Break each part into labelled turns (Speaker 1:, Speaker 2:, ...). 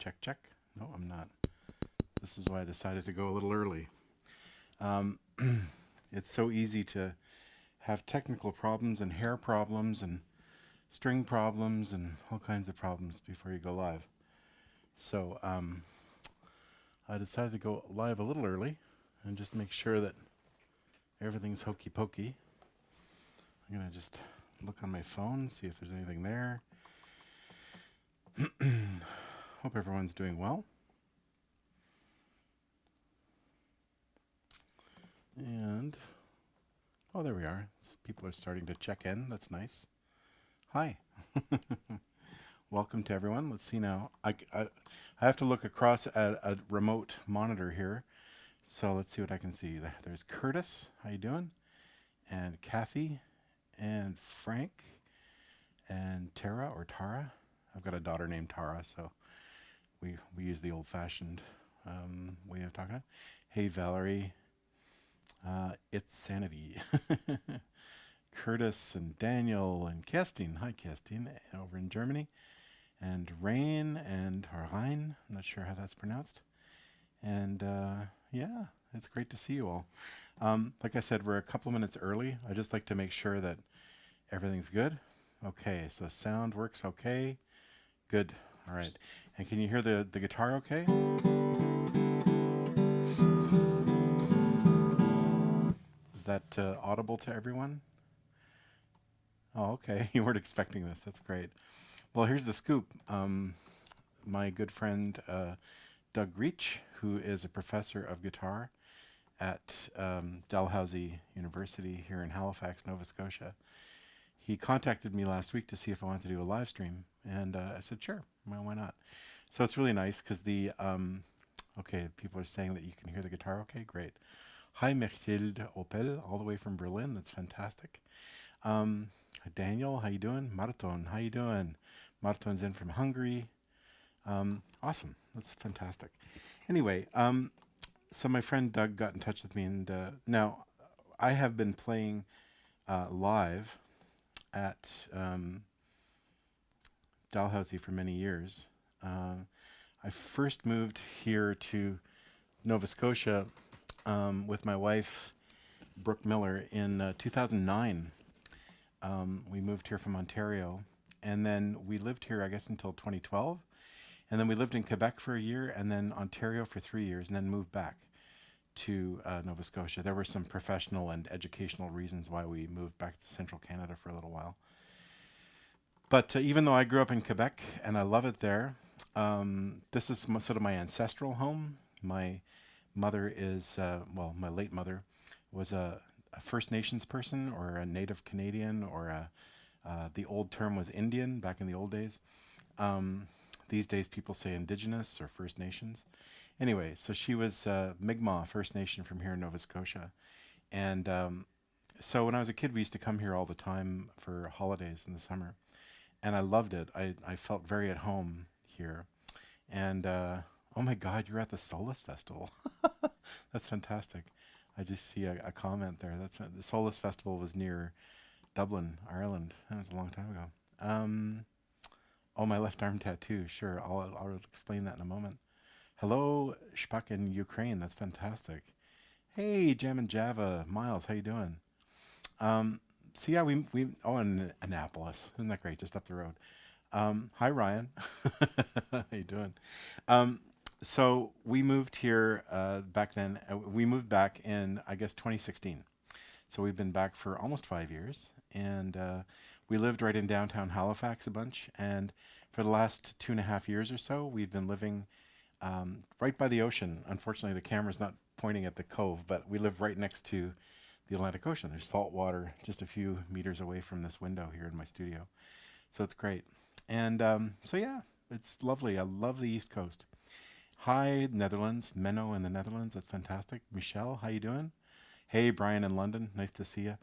Speaker 1: Check, check. No, I'm not. This is why I decided to go a little early. Um, it's so easy to have technical problems and hair problems and string problems and all kinds of problems before you go live. So I decided to go live a little early and just make sure that everything's hokey pokey. I'm going to just look on my phone, see if there's anything there. Hope everyone's doing well. And, oh, there we are. People are starting to check in. That's nice. Hi. Welcome to everyone. Let's see now. I have to look across at a remote monitor here. So let's see what I can see. There's Curtis. How you doing? And Kathy. And Frank. And Tara or Tara. I've got a daughter named Tara, so we use the old-fashioned way of talking. Hey, Valerie. It's Sanity. Curtis and Daniel and Kerstin. Hi, Kerstin, over in Germany. And Rain and Harlein. I'm not sure how that's pronounced. And yeah, it's great to see you all. Like I said, we're a couple of minutes early. I just like to make sure that everything's good. Okay, so sound works okay. Good. All right. And can you hear the guitar okay? Is that audible to everyone? Oh, okay. You weren't expecting this. That's great. Well, here's the scoop. My good friend Doug Reach, who is a professor of guitar at Dalhousie University here in Halifax, Nova Scotia, he contacted me last week to see if I wanted to do a live stream, and I said, sure, well, why not? So it's really nice because okay, people are saying that you can hear the guitar okay, great. Hi, Mechtilde Opel, all the way from Berlin, that's fantastic. Daniel, how you doing? Marton, how you doing? Marton's in from Hungary. Awesome, that's fantastic. Anyway, so my friend Doug got in touch with me, and now I have been playing live at Dalhousie for many years. I first moved here to Nova Scotia with my wife, Brooke Miller, in 2009. We moved here from Ontario, and then we lived here, I guess, until 2012. And then we lived in Quebec for a year, and then Ontario for 3 years, and then moved back to Nova Scotia. There were some professional and educational reasons why we moved back to central Canada for a little while. But even though I grew up in Quebec and I love it there, this is sort of my ancestral home. My mother is, well, my late mother was a First Nations person or a Native Canadian, or the old term was Indian back in the old days. These days people say Indigenous or First Nations. Anyway, so she was Mi'kmaq First Nation from here in Nova Scotia. And so when I was a kid, we used to come here all the time for holidays in the summer. And I loved it. I felt very at home here. And oh my God, you're at the Solace Festival. That's fantastic. I just see a comment there. The Solace Festival was near Dublin, Ireland. That was a long time ago. Oh, my left arm tattoo. Sure, I'll explain that in a moment. Hello, Shpak in Ukraine. That's fantastic. Hey, Jam and Java. Miles, how you doing? So yeah, oh, in Annapolis. Isn't that great? Just up the road. Hi, Ryan. How you doing? So we moved here back then. We moved back in, I guess, 2016. So we've been back for almost 5 years. And we lived right in downtown Halifax a bunch. And for the last 2.5 years or so, we've been living right by the ocean. Unfortunately, the camera's not pointing at the cove, but we live right next to the Atlantic Ocean. There's salt water just a few meters away from this window here in my studio. So it's great. And so yeah, it's lovely. I love the East Coast. Hi, Netherlands. Menno in the Netherlands. That's fantastic. Michelle, how you doing? Hey, Brian in London. Nice to see you.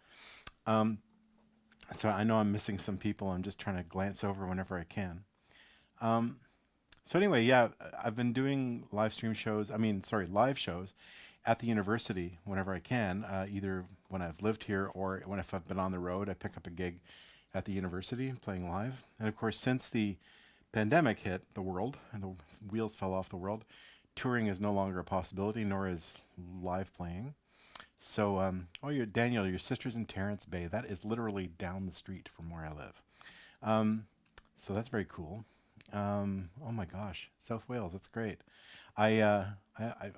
Speaker 1: So I know I'm missing some people. I'm just trying to glance over whenever I can. So anyway, yeah, I've been doing live shows at the university whenever I can, either when I've lived here or if I've been on the road, I pick up a gig at the university playing live. And of course, since the pandemic hit the world and the wheels fell off the world, touring is no longer a possibility, nor is live playing. So, Daniel, your sister's in Terrence Bay. That is literally down the street from where I live. So that's very cool. Oh my gosh, South Wales, that's great. I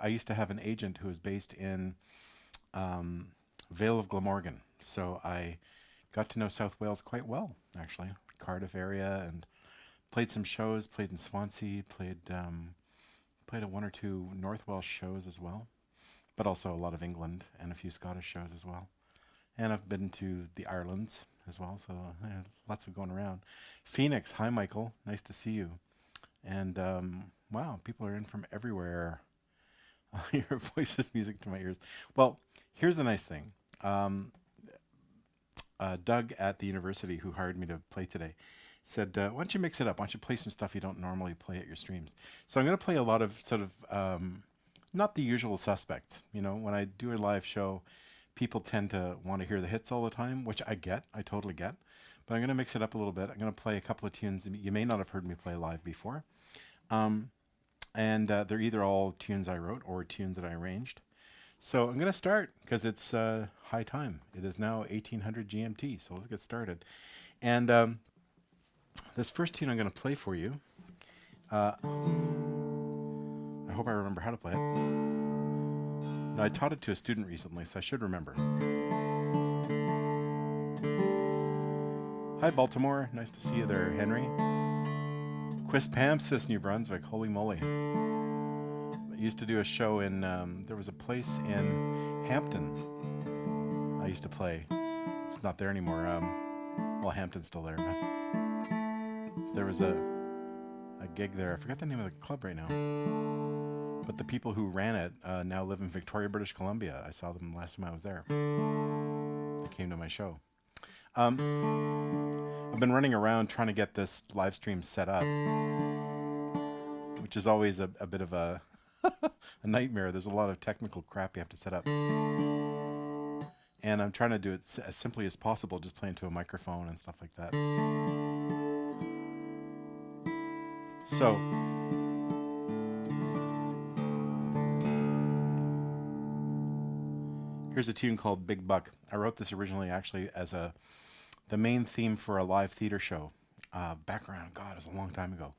Speaker 1: used to have an agent who was based in Vale of Glamorgan, so I got to know South Wales quite well, actually. Cardiff area, and played some shows. Played in Swansea. Played at one or two North Welsh shows as well, but also a lot of England and a few Scottish shows as well. And I've been to the Islands as well, so lots of going around. Phoenix, hi Michael, nice to see you. And wow, people are in from everywhere. Your voice is music to my ears. Well, here's the nice thing. Doug at the university, who hired me to play today, said, why don't you mix it up? Why don't you play some stuff you don't normally play at your streams? So I'm going to play a lot of sort of not the usual suspects. You know, when I do a live show, people tend to want to hear the hits all the time, which I totally get. But I'm going to mix it up a little bit. I'm going to play a couple of tunes you may not have heard me play live before. And they're either all tunes I wrote or tunes that I arranged. So I'm going to start because it's high time. It is now 1800 GMT, so let's get started. And this first tune I'm going to play for you, I hope I remember how to play it. Now, I taught it to a student recently, so I should remember. Hi, Baltimore. Nice to see you there, Henry. Quispamsis, New Brunswick. Holy moly. I used to do a show in, there was a place in Hampton I used to play. It's not there anymore. Well, Hampton's still there, but there was a gig there. I forgot the name of the club right now. But the people who ran it now live in Victoria, British Columbia. I saw them last time I was there. They came to my show. I've been running around trying to get this live stream set up, which is always a bit of a a nightmare. There's a lot of technical crap you have to set up. And I'm trying to do it as simply as possible, just play into a microphone and stuff like that. So, here's a tune called Big Buck. I wrote this originally actually as the main theme for a live theater show. Background, God, it was a long time ago.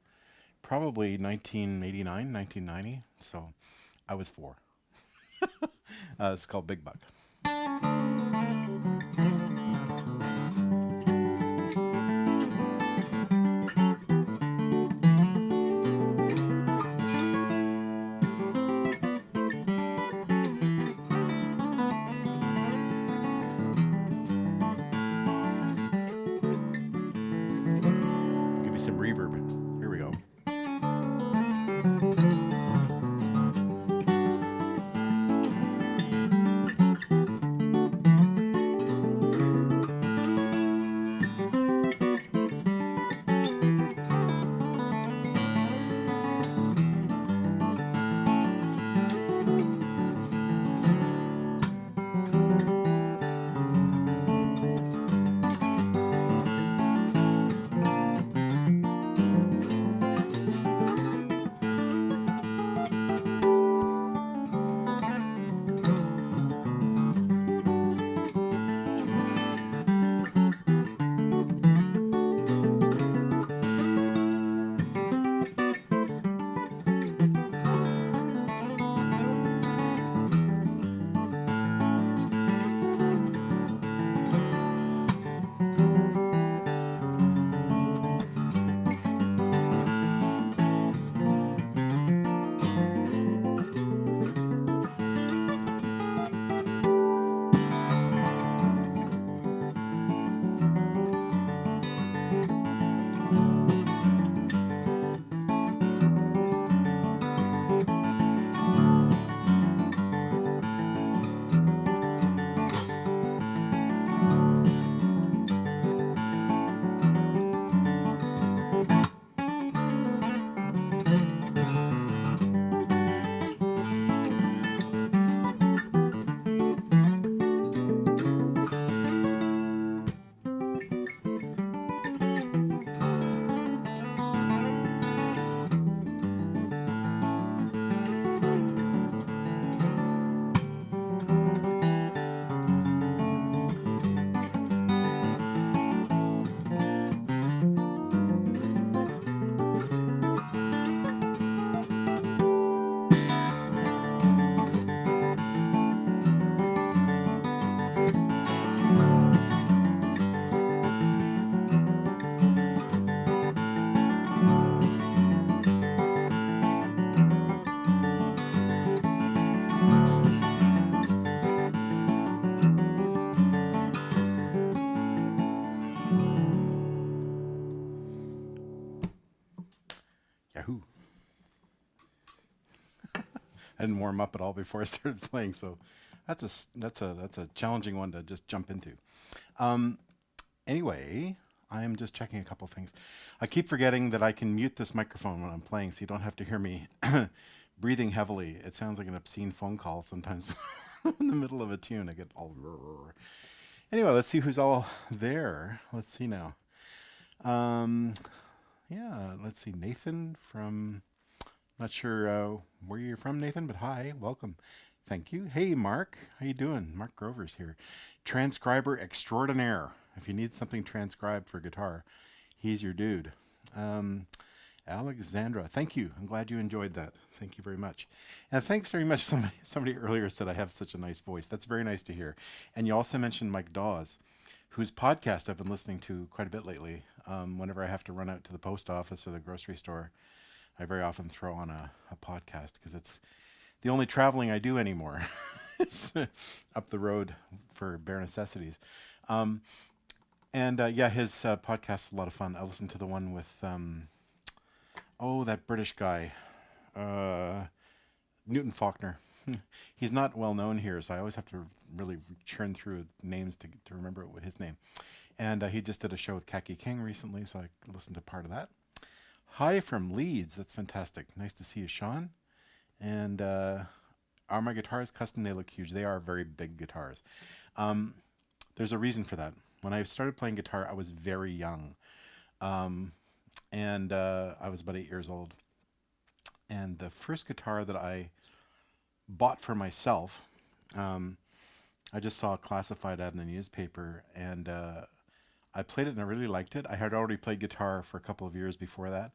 Speaker 1: Probably 1989, 1990. So I was 4. It's called Big Buck. Give you some reverb. Here we go. I didn't warm up at all before I started playing, so that's a challenging one to just jump into. Um, Anyway, I'm just checking a couple things. I keep forgetting that I can mute this microphone when I'm playing, so you don't have to hear me breathing heavily. It sounds like an obscene phone call sometimes in the middle of a tune. I get all. Anyway, let's see who's all there. Let's see now. Um, yeah, let's see. Nathan from. Not sure where you're from, Nathan, but hi, welcome. Thank you. Hey, Mark. How you doing? Mark Grover's here. Transcriber extraordinaire. If you need something transcribed for guitar, he's your dude. Um, Alexandra, thank you. I'm glad you enjoyed that. Thank you very much. And thanks very much. Somebody earlier said I have such a nice voice. That's very nice to hear. And you also mentioned Mike Dawes, whose podcast I've been listening to quite a bit lately. Whenever I have to run out to the post office or the grocery store, I very often throw on a podcast because it's the only traveling I do anymore. It's up the road for bare necessities. Um, and yeah, his podcast's a lot of fun. I listened to the one with, that British guy, Newton Faulkner. He's not well known here, so I always have to really churn through names to remember his name. And he just did a show with Kaki King recently, so I listened to part of that. Hi from Leeds. That's fantastic. Nice to see you, Sean. And are my guitars custom? They look huge. They are very big guitars. There's a reason for that. When I started playing guitar, I was very young. And I was about 8 years old. And the first guitar that I bought for myself, I just saw a classified ad in the newspaper, and I played it and I really liked it. I had already played guitar for a couple of years before that,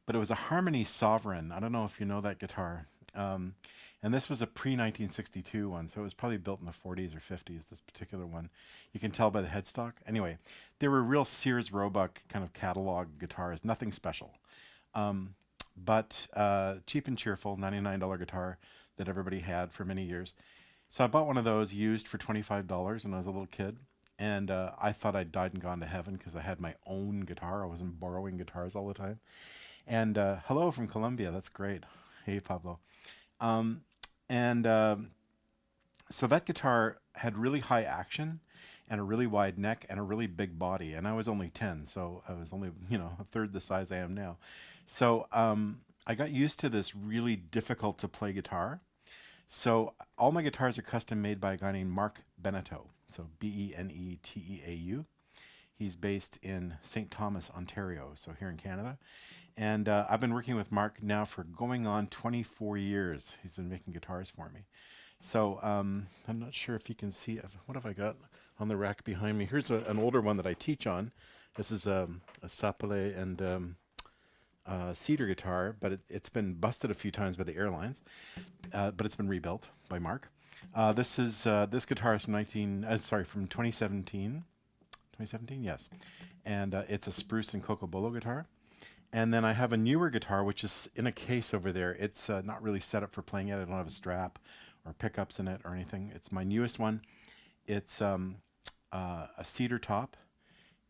Speaker 1: but it was a Harmony Sovereign. I don't know if you know that guitar. And this was a pre-1962 one, so it was probably built in the 40s or 50s, this particular one. You can tell by the headstock. Anyway, they were real Sears Roebuck kind of catalog guitars, nothing special. But cheap and cheerful, $99 guitar that everybody had for many years. So I bought one of those used for $25 when I was a little kid. And I thought I'd died and gone to heaven because I had my own guitar. I wasn't borrowing guitars all the time. And hello from Colombia. That's great. Hey, Pablo. So that guitar had really high action and a really wide neck and a really big body. And I was only 10, so I was only, a third the size I am now. So I got used to this really difficult to play guitar. So all my guitars are custom made by a guy named Mark Beneteau. So Beneteau. He's based in St. Thomas, Ontario, so here in Canada. And I've been working with Mark now for going on 24 years. He's been making guitars for me. So I'm not sure if you can see, what have I got on the rack behind me? Here's an older one that I teach on. This is a Sapele and cedar guitar, but it's been busted a few times by the airlines, but it's been rebuilt by Mark. This guitar is from 2017. 2017, yes. And it's a spruce and cocobolo guitar. And then I have a newer guitar, which is in a case over there. It's not really set up for playing yet. I don't have a strap or pickups in it or anything. It's my newest one. It's a cedar top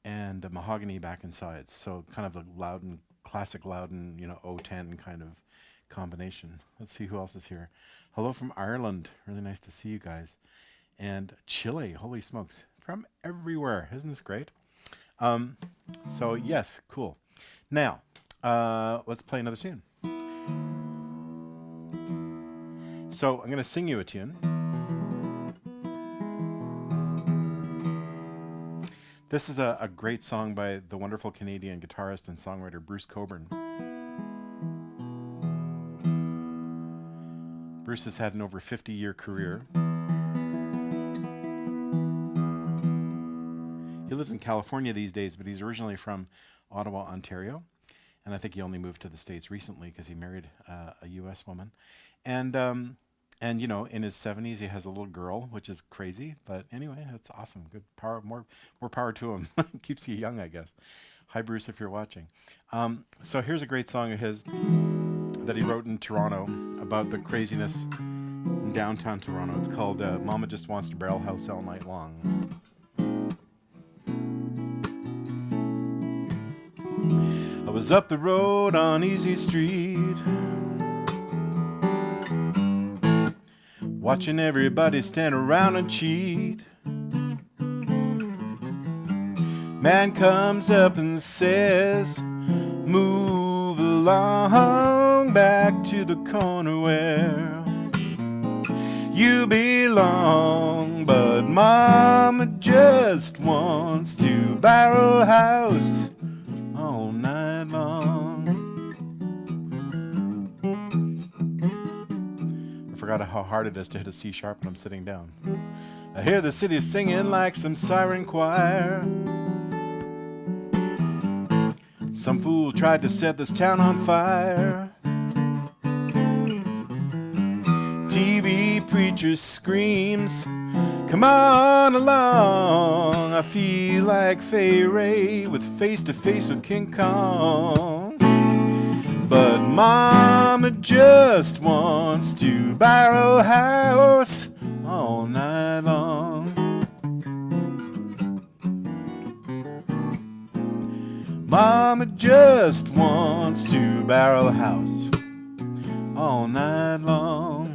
Speaker 1: and a mahogany back and sides. So kind of a Loudon, classic Loudon, 010 kind of combination. Let's see who else is here. Hello from Ireland. Really nice to see you guys. And Chile, holy smokes. From everywhere. Isn't this great? So yes, cool. Now, let's play another tune. So I'm going to sing you a tune. This is a great song by the wonderful Canadian guitarist and songwriter Bruce Cockburn. Bruce has had an over 50-year career. He lives in California these days, but he's originally from Ottawa, Ontario. And I think he only moved to the States recently because he married a U.S. woman. And in his 70s, he has a little girl, which is crazy. But anyway, that's awesome. Good power, more power to him. Keeps you young, I guess. Hi, Bruce, if you're watching. So here's a great song of his that he wrote in Toronto about the craziness in downtown Toronto. It's called Mama Just Wants to Barrel House All Night Long. I was up the road on Easy Street, watching everybody stand around and cheat. Man comes up and says, move along back to the corner where you belong. But Mama just wants to barrel house all night long. I forgot how hard it is to hit a C sharp when I'm sitting down. I hear the city singing like some siren choir. Some fool tried to set this town on fire. TV preacher screams, come on along. I feel like Fay Ray with face to face with King Kong. But Mama just wants to barrel house all night long. Mama just wants to barrel house all night long.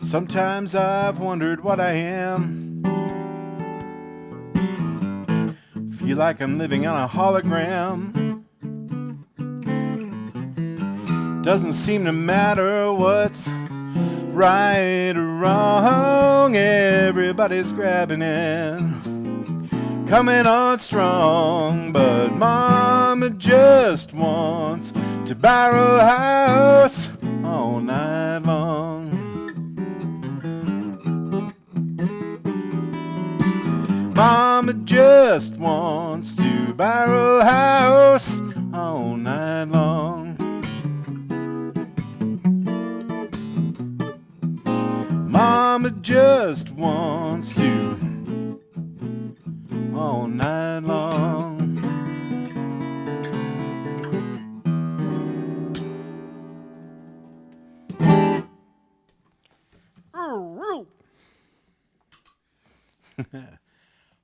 Speaker 1: Sometimes I've wondered what I am. Feel like I'm living on a hologram. Doesn't seem to matter what's right or wrong. Everybody's grabbing it, coming on strong. But Mama just wants to barrel house all night long. Mama just wants to barrel house all night long. Mama just wants to all night long.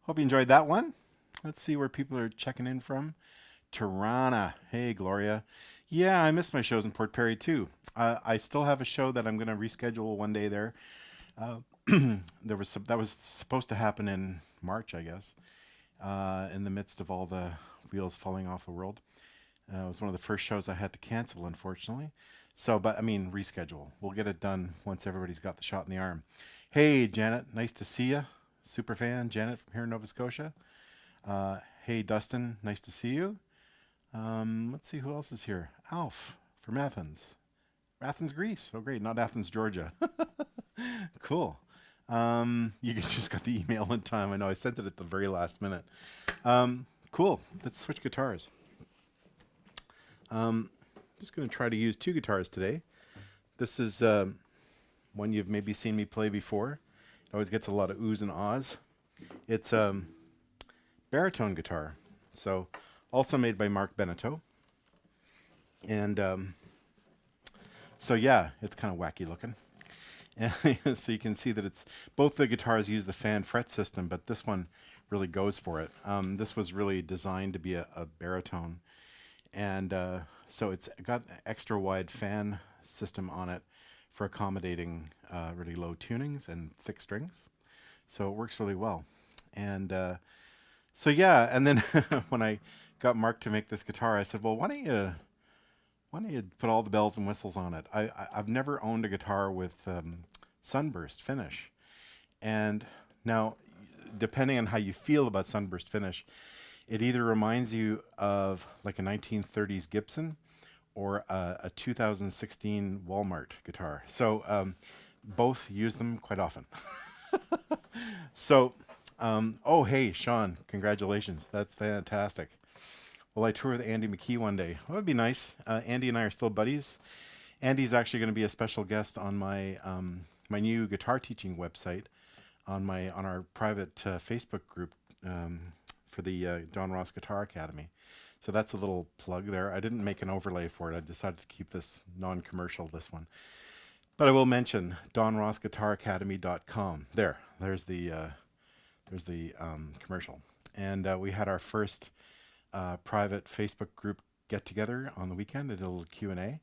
Speaker 1: Hope you enjoyed that one. Let's see where people are checking in from. Tirana. Hey, Gloria. Yeah, I missed my shows in Port Perry too. I still have a show that I'm going to reschedule one day there. That was supposed to happen in March, I guess, in the midst of all the wheels falling off the world. It was one of the first shows I had to cancel, unfortunately. So, but I mean, reschedule. We'll get it done once everybody's got the shot in the arm. Hey, Janet, nice to see you. Super fan, Janet from here in Nova Scotia. Hey, Dustin, nice to see you. Let's see who else is here. Alf from Athens. Athens, Greece. Oh, great. Not Athens, Georgia. Cool. You just got the email in time. I know I sent it at the very last minute. Cool. Let's switch guitars. Just going to try to use two guitars today. This is one you've maybe seen me play before. It always gets a lot of oohs and ahs. It's baritone guitar. So also made by Mark Beneteau. And so yeah, it's kind of wacky looking. And so you can see that it's both the guitars use the fan fret system, but this one really goes for it. This was really designed to be a baritone. And so it's got an extra wide fan system on it for accommodating really low tunings and thick strings. So it works really well. And so yeah, and then when I got Mark to make this guitar, I said, well, why don't you put all the bells and whistles on it? I've never owned a guitar with sunburst finish. And now, depending on how you feel about sunburst finish, it either reminds you of like a 1930s Gibson or a 2016 Walmart guitar. So both use them quite often. So, oh, hey, Sean, congratulations. That's fantastic. Will I tour with Andy McKee one day? That would be nice. Andy and I are still buddies. Andy's actually going to be a special guest on my new guitar teaching website, on our private Facebook group for the John Ross Guitar Academy. So that's a little plug there. I didn't make an overlay for it. I decided to keep this non-commercial, this one. But I will mention donrossguitaracademy.com. There's the commercial. And we had our first private Facebook group get together on the weekend. I did a little Q&A.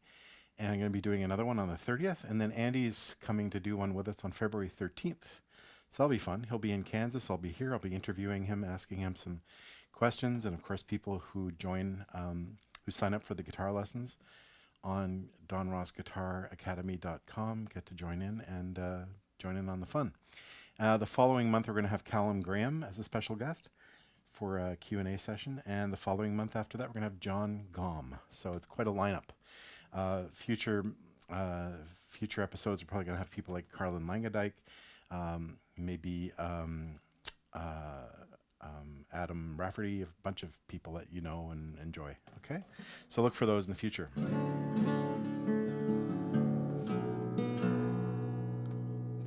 Speaker 1: And I'm going to be doing another one on the 30th. And then Andy's coming to do one with us on February 13th. So that'll be fun. He'll be in Kansas. I'll be here. I'll be interviewing him, asking him some questions. And of course, people who join, who sign up for the guitar lessons on donrossguitaracademy.com get to join in and join in on the fun. The following month, we're going to have Callum Graham as a special guest for a Q&A session. And the following month after that, we're going to have John Gom. So it's quite a lineup. Future episodes are probably going to have people like Carlin Langadike, maybe Adam Rafferty, a bunch of people that you know and enjoy. Okay, so look for those in the future.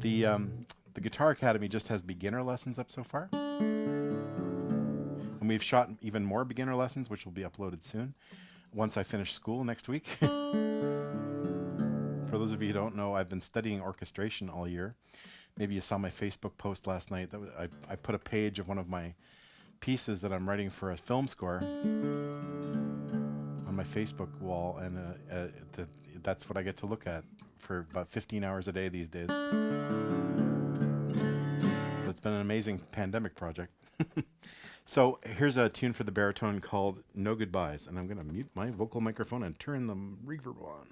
Speaker 1: The Guitar Academy just has beginner lessons up so far, and we've shot even more beginner lessons, which will be uploaded soon once I finish school next week. For those of you who don't know, I've been studying orchestration all year. Maybe you saw my Facebook post last night. I put a page of one of my pieces that I'm writing for a film score on my Facebook wall, and that's what I get to look at for about 15 hours a day these days. It's been an amazing pandemic project. So here's a tune for the baritone called No Goodbyes, and I'm going to mute my vocal microphone and turn the reverb on.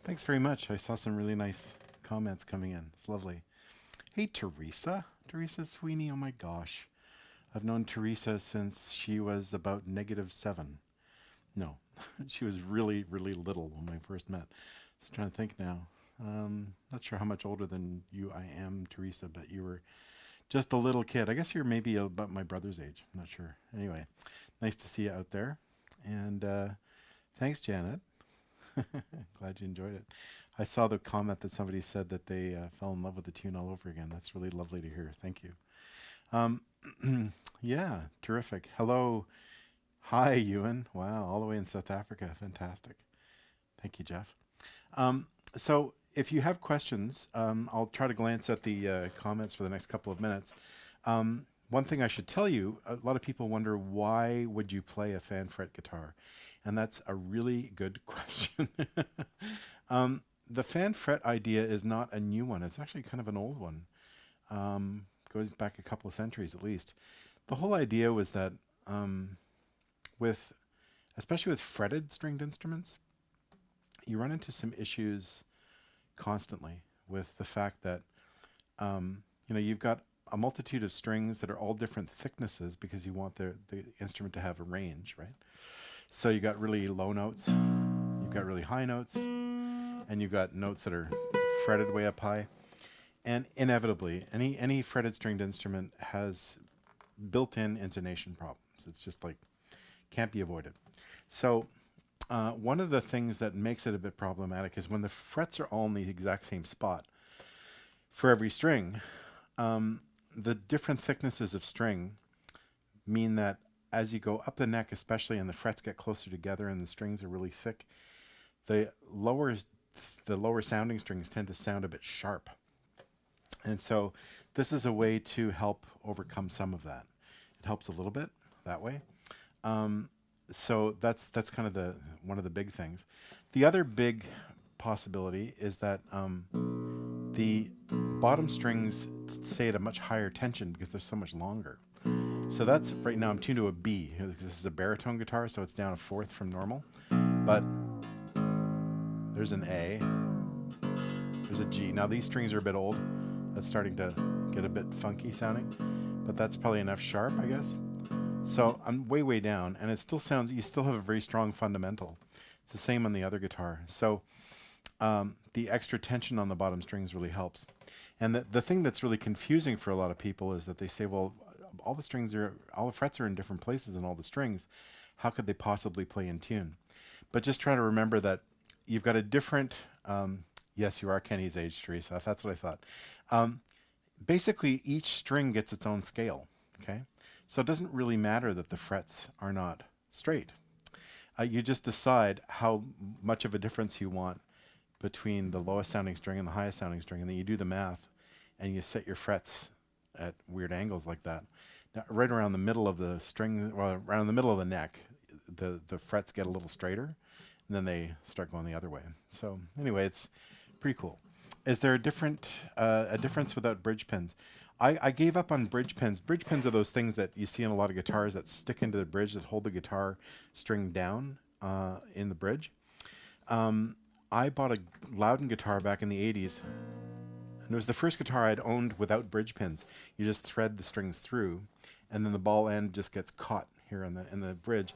Speaker 1: Thanks very much. I saw some really nice comments coming in. It's lovely. Hey, Teresa. Teresa Sweeney. Oh my gosh. I've known Teresa since she was about -7. No, she was really, really little when I first met. Just trying to think now. Not sure how much older than you I am, Teresa, but you were just a little kid. I guess you're maybe about my brother's age. I'm not sure. Anyway, nice to see you out there. And thanks, Janet. Glad you enjoyed it. I saw the comment that somebody said that they fell in love with the tune all over again. That's really lovely to hear. Thank you. Um, yeah, terrific. Hello. Hi, Ewan. Wow, all the way in South Africa. Fantastic. Thank you, Jeff. So if you have questions, I'll try to glance at the comments for the next couple of minutes. One thing I should tell you, a lot of people wonder, why would you play a fan fret guitar? And that's a really good question. The fan fret idea is not a new one. It's actually kind of an old one. Goes back a couple of centuries at least. The whole idea was that especially with fretted stringed instruments, you run into some issues constantly with the fact that you've got a multitude of strings that are all different thicknesses because you want the instrument to have a range, right? So you got really low notes, you've got really high notes, and you've got notes that are fretted way up high. And inevitably, any fretted stringed instrument has built-in intonation problems. It's just like, can't be avoided. So one of the things that makes it a bit problematic is when the frets are all in the exact same spot for every string, the different thicknesses of string mean that as you go up the neck, especially, and the frets get closer together and the strings are really thick, the lower sounding strings tend to sound a bit sharp. And so this is a way to help overcome some of that. It helps a little bit that way. So that's kind of one of the big things. The other big possibility is that the bottom strings stay at a much higher tension because they're so much longer. So that's, right now I'm tuned to a B. This is a baritone guitar, so it's down a fourth from normal. But there's an A, there's a G. Now these strings are a bit old. That's starting to get a bit funky sounding, but that's probably an F sharp, I guess. So I'm way, way down, and it still sounds, you still have a very strong fundamental. It's the same on the other guitar. So the extra tension on the bottom strings really helps. And the thing that's really confusing for a lot of people is that they say, well, all the frets are in different places in all the strings. How could they possibly play in tune? But just try to remember that you've got a different, yes, you are Kenny's age, Teresa. That's what I thought. Basically, each string gets its own scale, okay? So it doesn't really matter that the frets are not straight. You just decide how much of a difference you want between the lowest sounding string and the highest sounding string, and then you do the math, and you set your frets at weird angles like that. Now, right around the middle of the string, well, around the middle of the neck, the frets get a little straighter, and then they start going the other way. So anyway, it's pretty cool. Is there a difference without bridge pins? I gave up on bridge pins. Bridge pins are those things that you see in a lot of guitars that stick into the bridge that hold the guitar string down in the bridge. I bought a Loudon guitar back in the 80s, and it was the first guitar I'd owned without bridge pins. You just thread the strings through, and then the ball end just gets caught here in the bridge,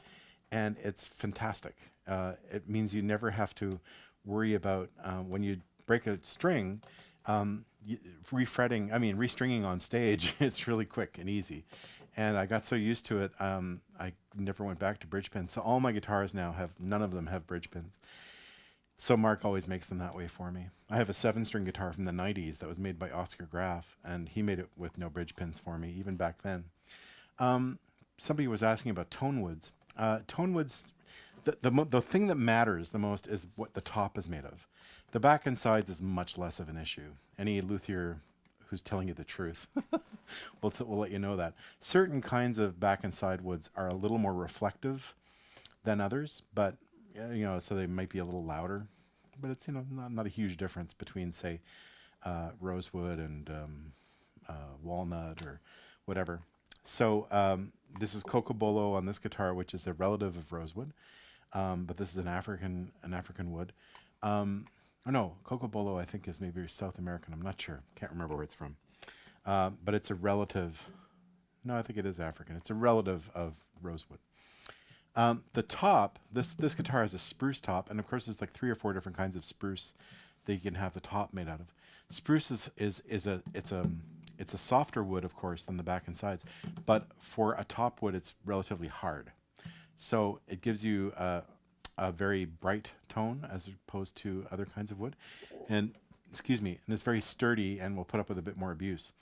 Speaker 1: and it's fantastic. It means you never have to worry about when you break a string, restringing on stage. It's really quick and easy. And I got so used to it, I never went back to bridge pins. So all my guitars now none of them have bridge pins. So Mark always makes them that way for me. I have a 7-string guitar from the 90s that was made by Oscar Graf, and he made it with no bridge pins for me, even back then. Somebody was asking about tone woods. Tone woods, the thing that matters the most is what the top is made of. The back and sides is much less of an issue. Any luthier who's telling you the truth will let you know that. Certain kinds of back and side woods are a little more reflective than others, but so they might be a little louder. But it's not a huge difference between, say, rosewood and walnut or whatever. So this is cocobolo on this guitar, which is a relative of rosewood, but this is an African wood. Oh no, Cocobolo I think is maybe South American. I'm not sure. Can't remember where it's from. But it's a relative. No, I think it is African. It's a relative of rosewood. The top, this guitar has a spruce top, and of course there's like 3 or 4 different kinds of spruce that you can have the top made out of. Spruce is a it's a softer wood, of course, than the back and sides, but for a top wood, it's relatively hard. So it gives you a very bright tone as opposed to other kinds of wood, and excuse me, and it's very sturdy and will put up with a bit more abuse.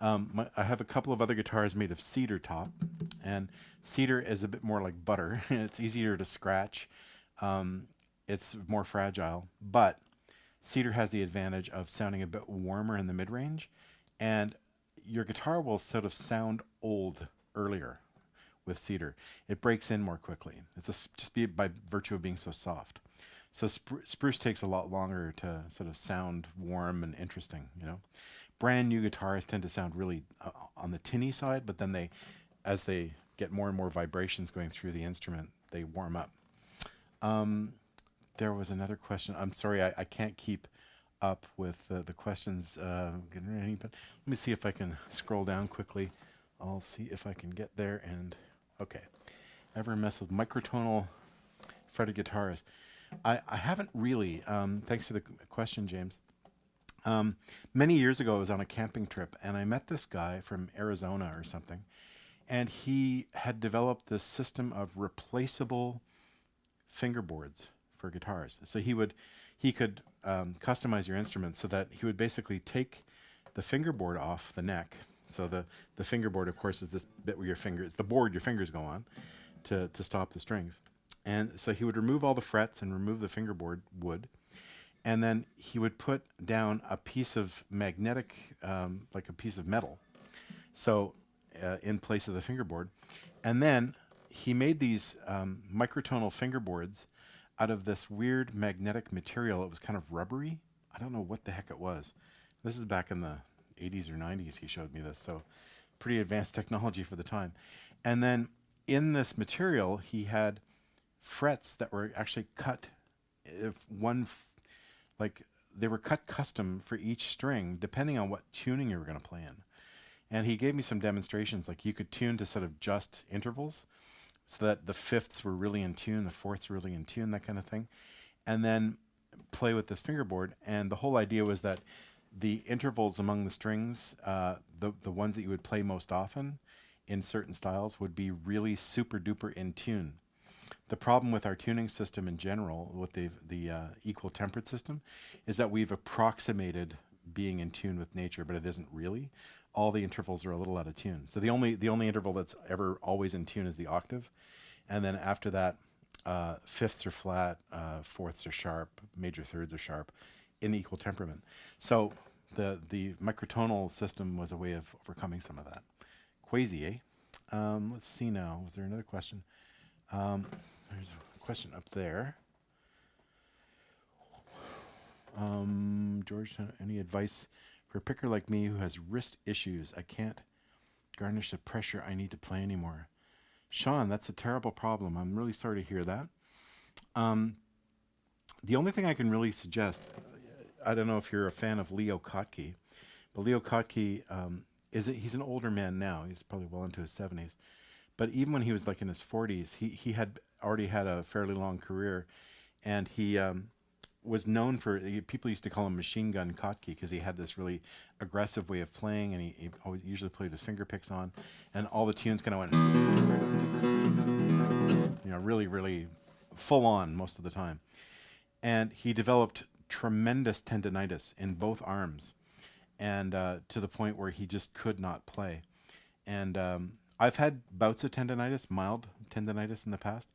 Speaker 1: I have a couple of other guitars made of cedar top, and cedar is a bit more like butter. It's easier to scratch. It's more fragile, but cedar has the advantage of sounding a bit warmer in the mid-range, and your guitar will sort of sound old earlier with cedar. It breaks in more quickly. Just by virtue of being so soft. So spruce takes a lot longer to sort of sound warm and interesting, you know. Brand new guitars tend to sound really on the tinny side, but then as they get more and more vibrations going through the instrument, they warm up. There was another question. I'm sorry, I can't keep up with the questions. But let me see if I can scroll down quickly. I'll see if I can get there. And okay, ever mess with microtonal fretted guitars? I haven't really. Thanks for the question, James. Many years ago, I was on a camping trip, and I met this guy from Arizona or something, and he had developed this system of replaceable fingerboards for guitars. So he could customize your instrument so that he would basically take the fingerboard off the neck. So the fingerboard, of course, is this bit where it's the board your fingers go on to stop the strings. And so he would remove all the frets and remove the fingerboard wood, and then he would put down a piece of magnetic, like a piece of metal, so in place of the fingerboard. And then he made these microtonal fingerboards out of this weird magnetic material. It was kind of rubbery. I don't know what the heck it was. This is back in the 80s or 90s he showed me this, so pretty advanced technology for the time. And then in this material, he had frets that were actually cut, like they were cut custom for each string, depending on what tuning you were going to play in. And he gave me some demonstrations, like you could tune to sort of just intervals, so that the fifths were really in tune, the fourths were really in tune, that kind of thing. And then play with this fingerboard. And the whole idea was that the intervals among the strings, the ones that you would play most often in certain styles, would be really super duper in tune. The problem with our tuning system in general, with the equal temperate system, is that we've approximated being in tune with nature, but it isn't really. All the intervals are a little out of tune. So the only interval that's ever always in tune is the octave, and then after that, fifths are flat, fourths are sharp, major thirds are sharp, in equal temperament. So the microtonal system was a way of overcoming some of that. Quasi, eh? Let's see now. Was there another question? There's a question up there. George, any advice for a picker like me who has wrist issues? I can't garnish the pressure I need to play anymore. Sean, that's a terrible problem. I'm really sorry to hear that. The only thing I can really suggest, I don't know if you're a fan of Leo Kottke, but Leo Kottke, he's an older man now. He's probably well into his 70s. But even when he was like in his 40s, he had already had a fairly long career, and he was known for, people used to call him Machine Gun Kottke because he had this really aggressive way of playing, and he always usually played with finger picks on, and all the tunes kind of went, really, really full on most of the time. And he developed tremendous tendinitis in both arms, and to the point where he just could not play. And I've had bouts of tendinitis, mild tendinitis in the past,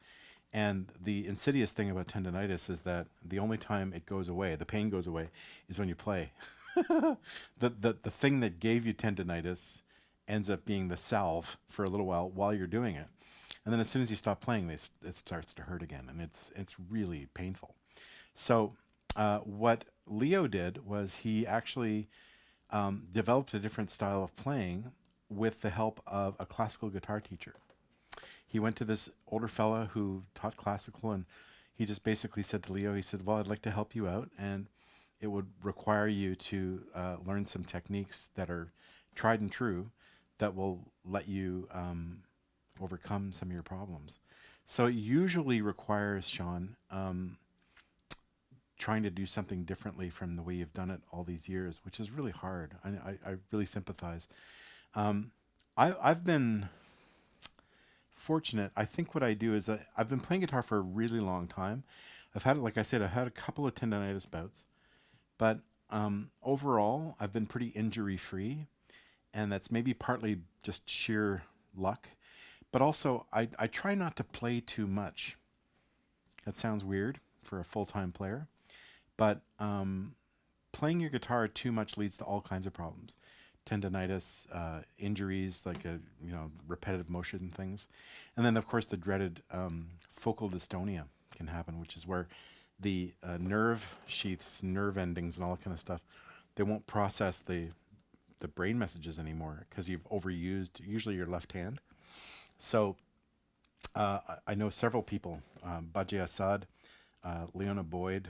Speaker 1: and the insidious thing about tendinitis is that the only time it goes away, the pain goes away, is when you play. The thing that gave you tendinitis ends up being the salve for a little while you're doing it. And then as soon as you stop playing, it starts to hurt again, and it's really painful. So what Leo did was he actually developed a different style of playing with the help of a classical guitar teacher. He went to this older fella who taught classical, and he just basically said to Leo, he said, well, I'd like to help you out. And it would require you to learn some techniques that are tried and true that will let you overcome some of your problems. So it usually requires, Sean, trying to do something differently from the way you've done it all these years, which is really hard. I really sympathize. Um, I've been fortunate. I think what I do is I've been playing guitar for a really long time. I've had, like I said, I've had a couple of tendonitis bouts, but overall, I've been pretty injury free, and that's maybe partly just sheer luck. But also, I try not to play too much. That sounds weird for a full time player, but playing your guitar too much leads to all kinds of problems, tendonitis, injuries like repetitive motion things, and then of course the dreaded focal dystonia can happen, which is where the nerve sheaths, nerve endings, and all that kind of stuff, they won't process the brain messages anymore because you've overused usually your left hand. So I know several people, Bajie Assad, Leona Boyd,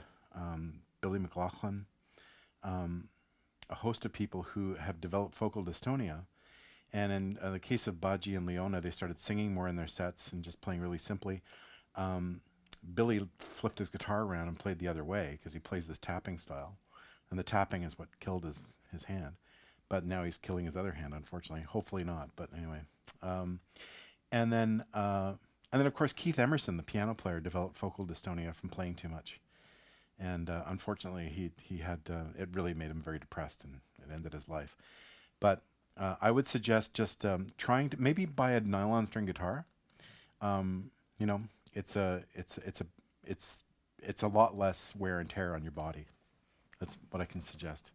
Speaker 1: Billy McLaughlin, a host of people who have developed focal dystonia. And in the case of Baji and Leona, they started singing more in their sets and just playing really simply. Billy flipped his guitar around and played the other way because he plays this tapping style. And the tapping is what killed his hand. But now he's killing his other hand, unfortunately. Hopefully not, but anyway. And then of course, Keith Emerson, the piano player, developed focal dystonia from playing too much. And unfortunately, he had it really made him very depressed, and it ended his life. But I would suggest just trying to maybe buy a nylon string guitar. You know, it's a lot less wear and tear on your body. That's what I can suggest.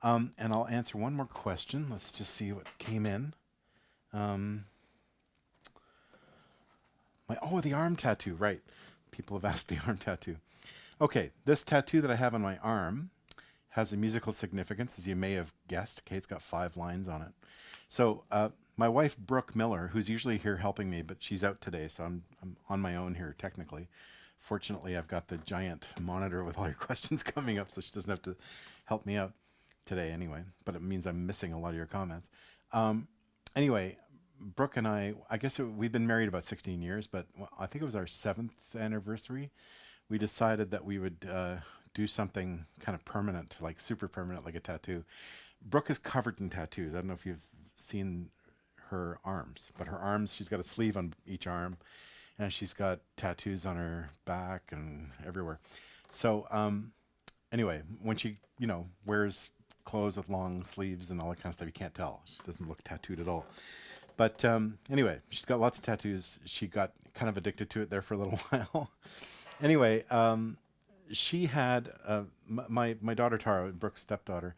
Speaker 1: And I'll answer one more question. Let's just see what came in. The arm tattoo, right. People have asked the arm tattoo. Okay, this tattoo that I have on my arm has a musical significance, as you may have guessed. Okay, it's got 5 lines on it. So my wife, Brooke Miller, who's usually here helping me, but she's out today, so I'm on my own here technically. Fortunately, I've got the giant monitor with all your questions coming up, so she doesn't have to help me out today anyway, but it means I'm missing a lot of your comments. Anyway, Brooke and I guess we've been married about 16 years, but I think it was our 7th anniversary. We decided that we would do something kind of permanent, like super permanent, like a tattoo. Brooke is covered in tattoos. I don't know if you've seen her arms, but her arms, she's got a sleeve on each arm, and she's got tattoos on her back and everywhere. So anyway, when she, wears clothes with long sleeves and all that kind of stuff, you can't tell. She doesn't look tattooed at all. But anyway, she's got lots of tattoos. She got kind of addicted to it there for a little while. Anyway, she had my daughter Tara, Brooke's stepdaughter,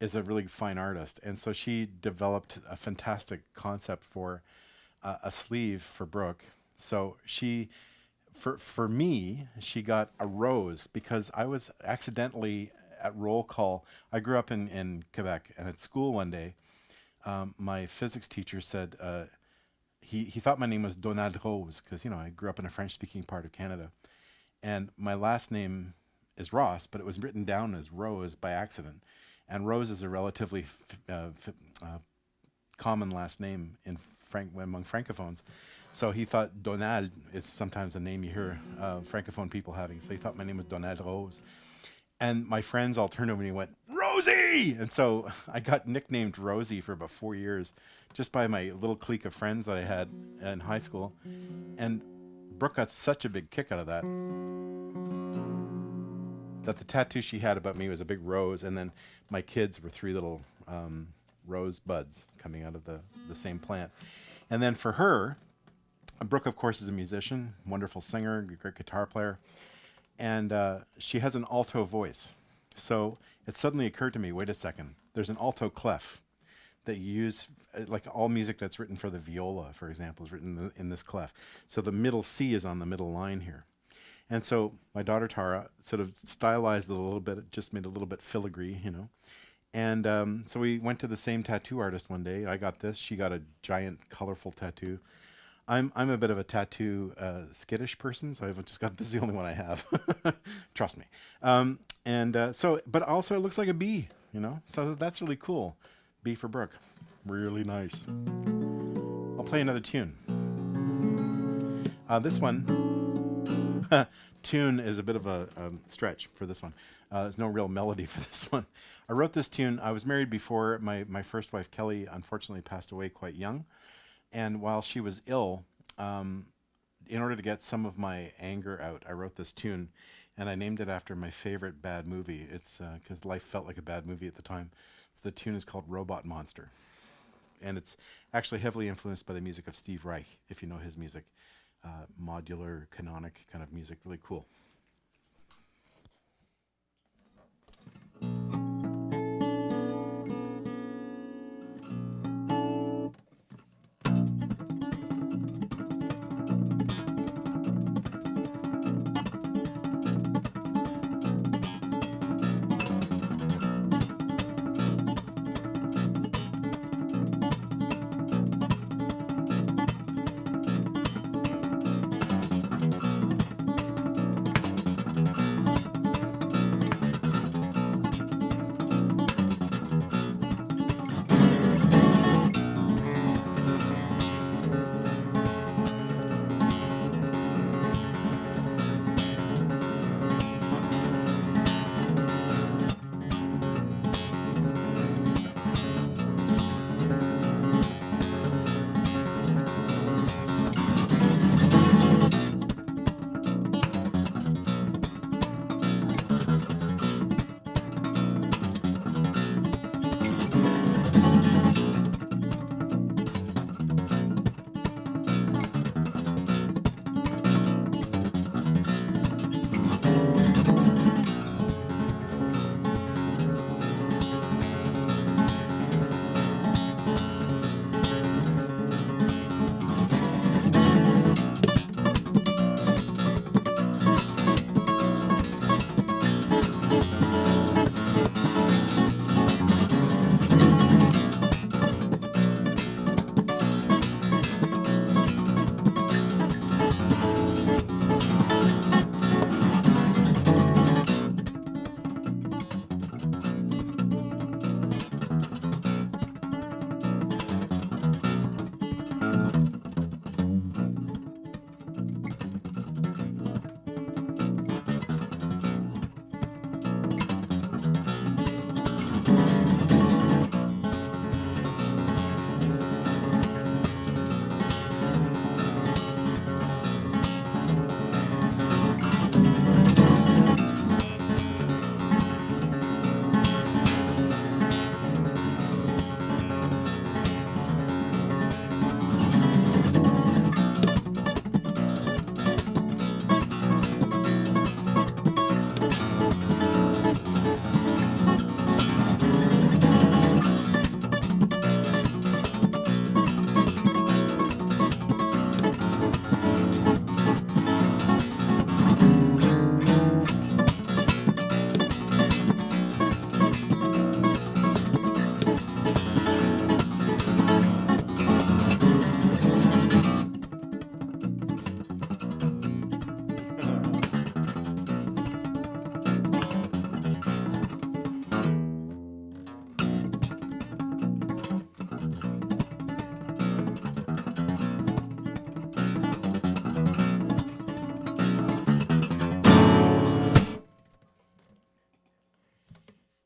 Speaker 1: is a really fine artist, and so she developed a fantastic concept for a sleeve for Brooke. So for me, she got a rose because I was accidentally at roll call. I grew up in Quebec, and at school one day, my physics teacher said he thought my name was Donald Rose because I grew up in a French-speaking part of Canada, and my last name is Ross, but it was written down as Rose by accident, and Rose is a relatively common last name among francophones. So he thought Donald is sometimes a name you hear francophone people having. So he thought my name was Donald Rose. And my friends all turned over and he went, Rosie! And so I got nicknamed Rosie for about 4 years just by my little clique of friends that I had in high school. And Brooke got such a big kick out of that the tattoo she had about me was a big rose, and then my kids were 3 little rose buds coming out of the same plant. And then for her, Brooke, of course, is a musician, wonderful singer, great guitar player. And she has an alto voice. So it suddenly occurred to me, wait a second, there's an alto clef that you use, like all music that's written for the viola, for example, is written in this clef. So the middle C is on the middle line here. And so my daughter Tara sort of stylized it a little bit, just made it a little bit filigree, And so we went to the same tattoo artist one day. I got this. She got a giant, colorful tattoo. I'm a bit of a tattoo skittish person, so I've just got this is the only one I have. Trust me. And but also it looks like a bee, you know. So that's really cool. B for Brooke, really nice. I'll play another tune. This one, tune is a bit of a stretch for this one. There's no real melody for this one. I wrote this tune. I was married before my first wife Kelly unfortunately passed away quite young. And while she was ill, in order to get some of my anger out, I wrote this tune, and I named it after my favorite bad movie. It's because life felt like a bad movie at the time. So the tune is called Robot Monster, and it's actually heavily influenced by the music of Steve Reich, if you know his music. Modular, canonic kind of music, really cool.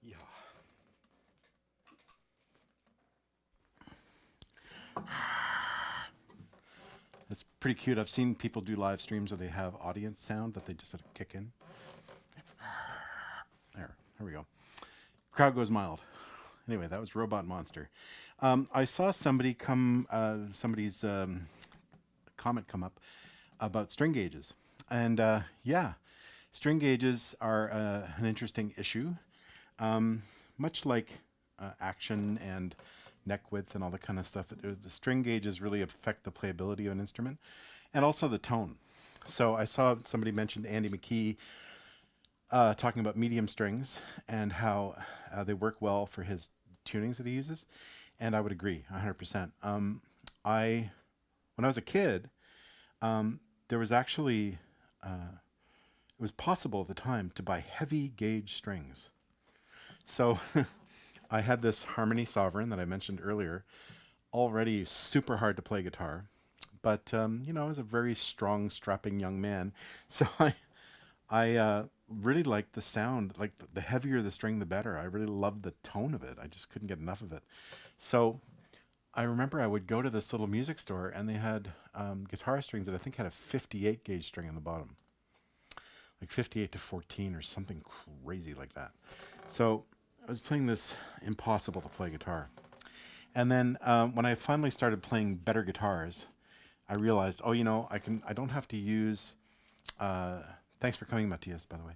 Speaker 1: Yeah. It's pretty cute. I've seen people do live streams where they have audience sound that they just sort of kick in. There we go. Crowd goes mild. Anyway, that was Robot Monster. I saw somebody's comment come up about string gauges. And yeah, string gauges are an interesting issue. Much like action and neck width and all that kind of stuff, the string gauges really affect the playability of an instrument and also the tone. So I saw somebody mentioned Andy McKee talking about medium strings and how they work well for his tunings that he uses. And I would agree 100%. I when I was a kid, there was actually, it was possible at the time to buy heavy gauge strings. So I had this Harmony Sovereign that I mentioned earlier, already super hard to play guitar, but I was a very strong, strapping young man, so I really liked the sound. Like the heavier the string, the better. I really loved the tone of it. I just couldn't get enough of it. So I remember I would go to this little music store, and they had guitar strings that I think had a 58 gauge string on the bottom, like 58 to 14 or something crazy like that. So I was playing this impossible to play guitar. And then when I finally started playing better guitars, I realized, oh, I don't have to use, thanks for coming, Matthias, by the way.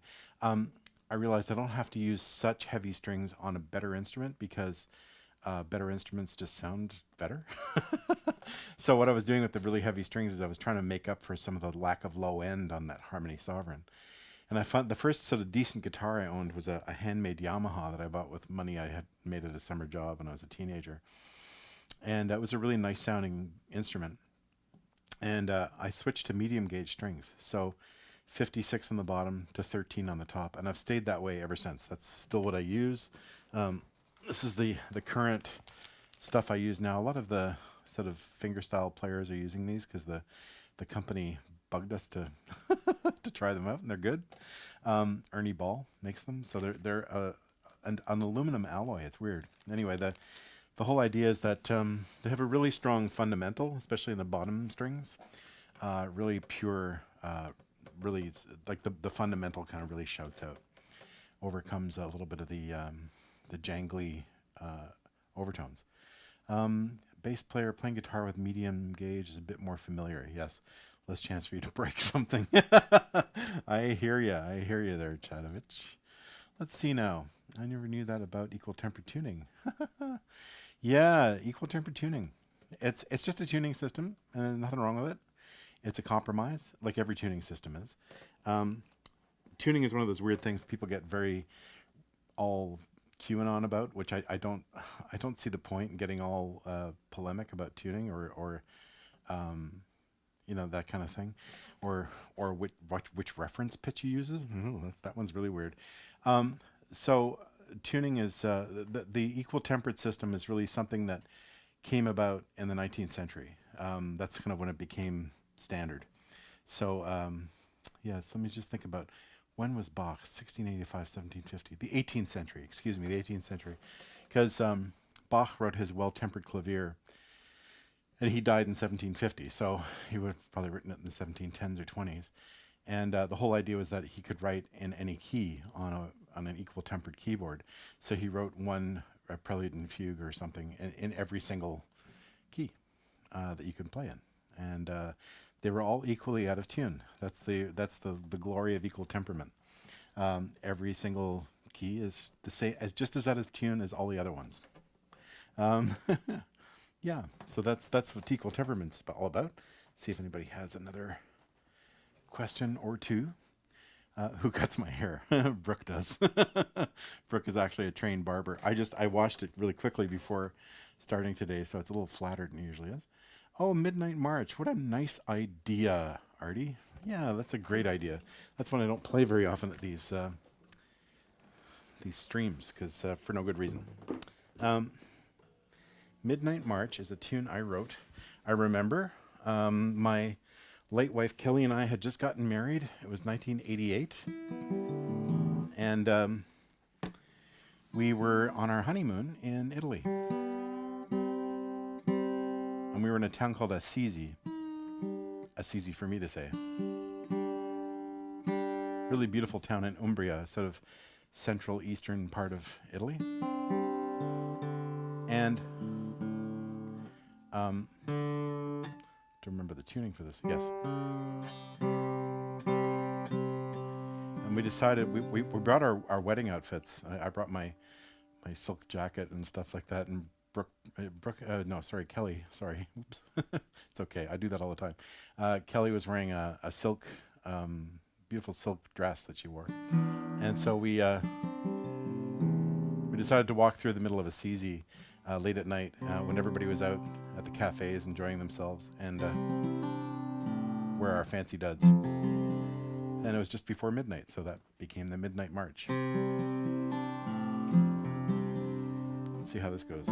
Speaker 1: I realized I don't have to use such heavy strings on a better instrument because better instruments just sound better. So what I was doing with the really heavy strings is I was trying to make up for some of the lack of low end on that Harmony Sovereign. And I found the first sort of decent guitar I owned was a handmade Yamaha that I bought with money I had made at a summer job when I was a teenager. And it was a really nice sounding instrument. And I switched to medium gauge strings. So 56 on the bottom to 13 on the top. And I've stayed that way ever since. That's still what I use. This is the current stuff I use now. A lot of the sort of fingerstyle players are using these because the company bugged us to to try them out, and they're good. Ernie Ball makes them, so they're an aluminum alloy. It's weird. Anyway, the whole idea is that they have a really strong fundamental, especially in the bottom strings. Really pure, really like the fundamental kind of really shouts out, overcomes a little bit of the jangly overtones. Bass player playing guitar with medium gauge is a bit more familiar. Yes, less chance for you to break something. I hear you there, Chadovich. Let's see now. I never knew that about equal temper tuning. Yeah, equal temper tuning. It's just a tuning system, and nothing wrong with it. It's a compromise, like every tuning system is. Tuning is one of those weird things people get very all QAnon about, which I don't see the point in getting all polemic about tuning or that kind of thing, or which reference pitch you use. That one's really weird. So tuning is the equal tempered system is really something that came about in the 19th century. That's kind of when it became standard. So so let me just think about when was Bach? 1685, 1750. The 18th century, excuse me, the 18th century. Because Bach wrote his Well-Tempered Clavier, and he died in 1750, so he would have probably written it in the 1710s or 20s. And the whole idea was that he could write in any key on an equal tempered keyboard. So he wrote one prelude and fugue or something in every single key that you can play in. And they were all equally out of tune. That's the glory of equal temperament. Every single key is the same, just as out of tune as all the other ones. Yeah, so that's what equal temperament's all about. See if anybody has another question or two. Who cuts my hair? Brooke does. Brooke is actually a trained barber. I washed it really quickly before starting today, so it's a little flatter than it usually is. Oh, Midnight March. What a nice idea, Artie. Yeah, that's a great idea. That's one I don't play very often at these streams, because for no good reason. Midnight March is a tune I wrote. I remember my late wife Kelly and I had just gotten married. It was 1988. And we were on our honeymoon in Italy. And we were in a town called Assisi. Assisi for me to say. Really beautiful town in Umbria, sort of central eastern part of Italy. And to remember the tuning for this, yes. And we decided we brought our wedding outfits. I brought my silk jacket and stuff like that, and Kelly, sorry, oops. It's okay, I do that all the time. Kelly was wearing a silk, beautiful silk dress that she wore. And so we decided to walk through the middle of Assisi late at night when everybody was out at the cafes enjoying themselves and wear our fancy duds. And it was just before midnight, so that became the Midnight March. Let's see how this goes.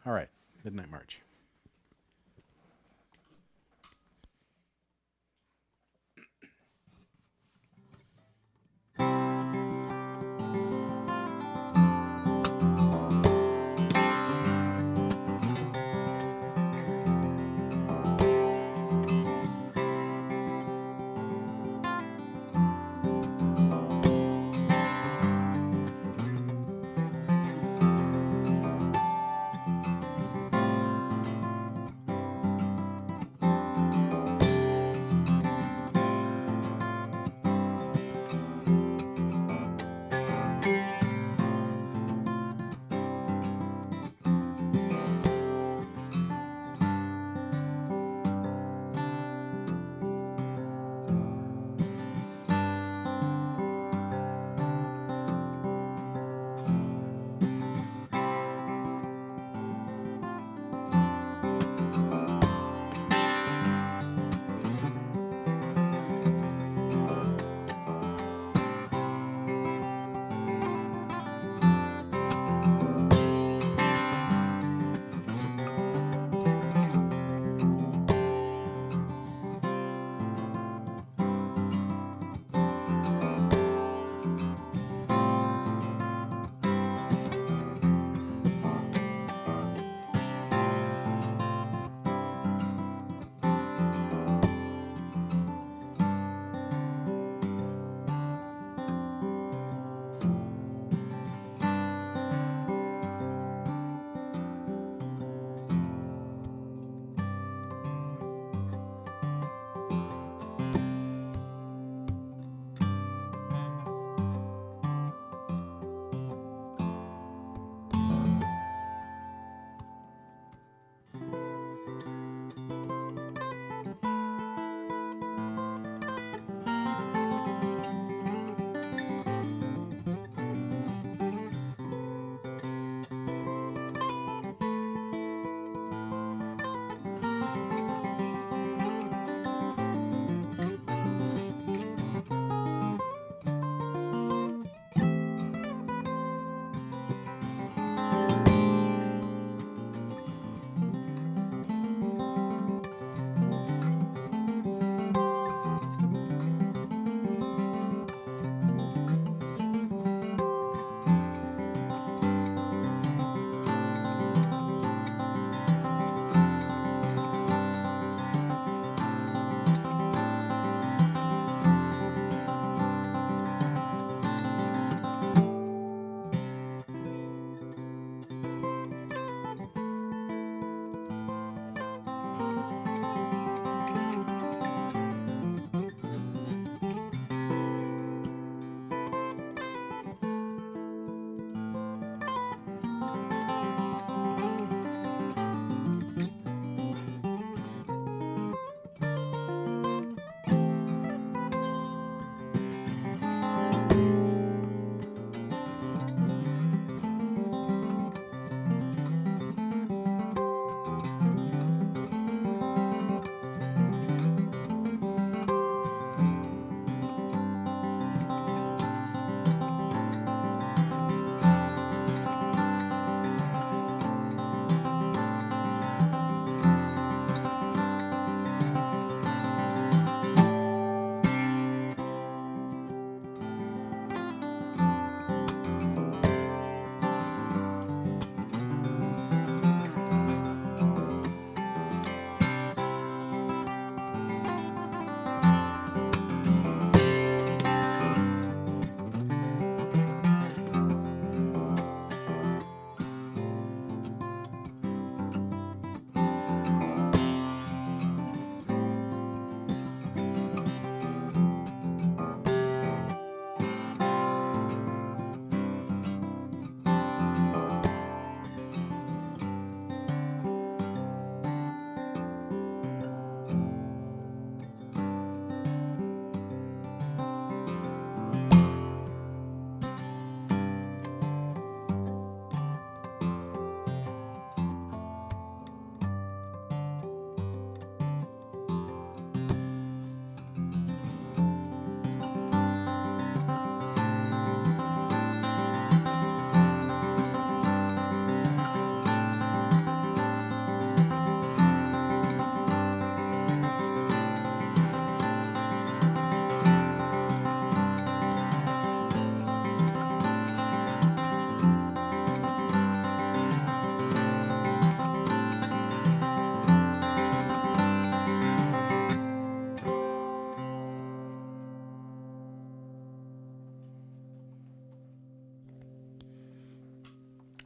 Speaker 1: All right, Midnight March.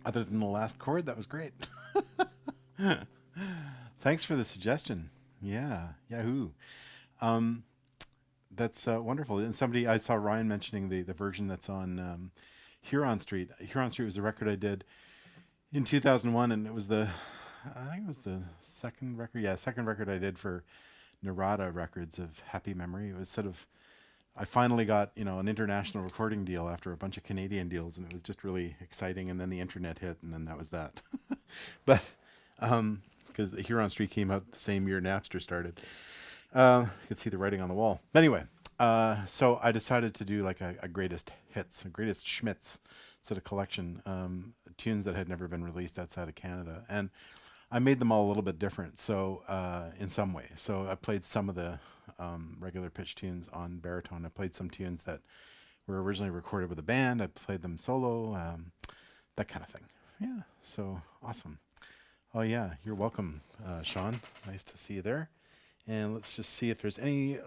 Speaker 1: Other than the last chord, that was great. Thanks for the suggestion. Yeah, Yahoo. Um, that's wonderful. And somebody, I saw Ryan mentioning the version that's on Huron Street. Huron Street was a record I did in 2001, and it was I think it was the second record. Yeah, second record I did for Narada Records of Happy Memory. It was sort of, I finally got, an international recording deal after a bunch of Canadian deals, and it was just really exciting. And then the internet hit, and then that was that. But because Huron Street came out the same year Napster started, you could see the writing on the wall. Anyway, so I decided to do like a greatest hits, a greatest Schmitz sort of collection, tunes that had never been released outside of Canada, and I made them all a little bit different. So in some way, so I played some of the regular pitch tunes on baritone. I played some tunes that were originally recorded with a band. I played them solo, that kind of thing. Yeah, so awesome. Oh yeah, you're welcome, Sean. Nice to see you there. And let's just see if there's any.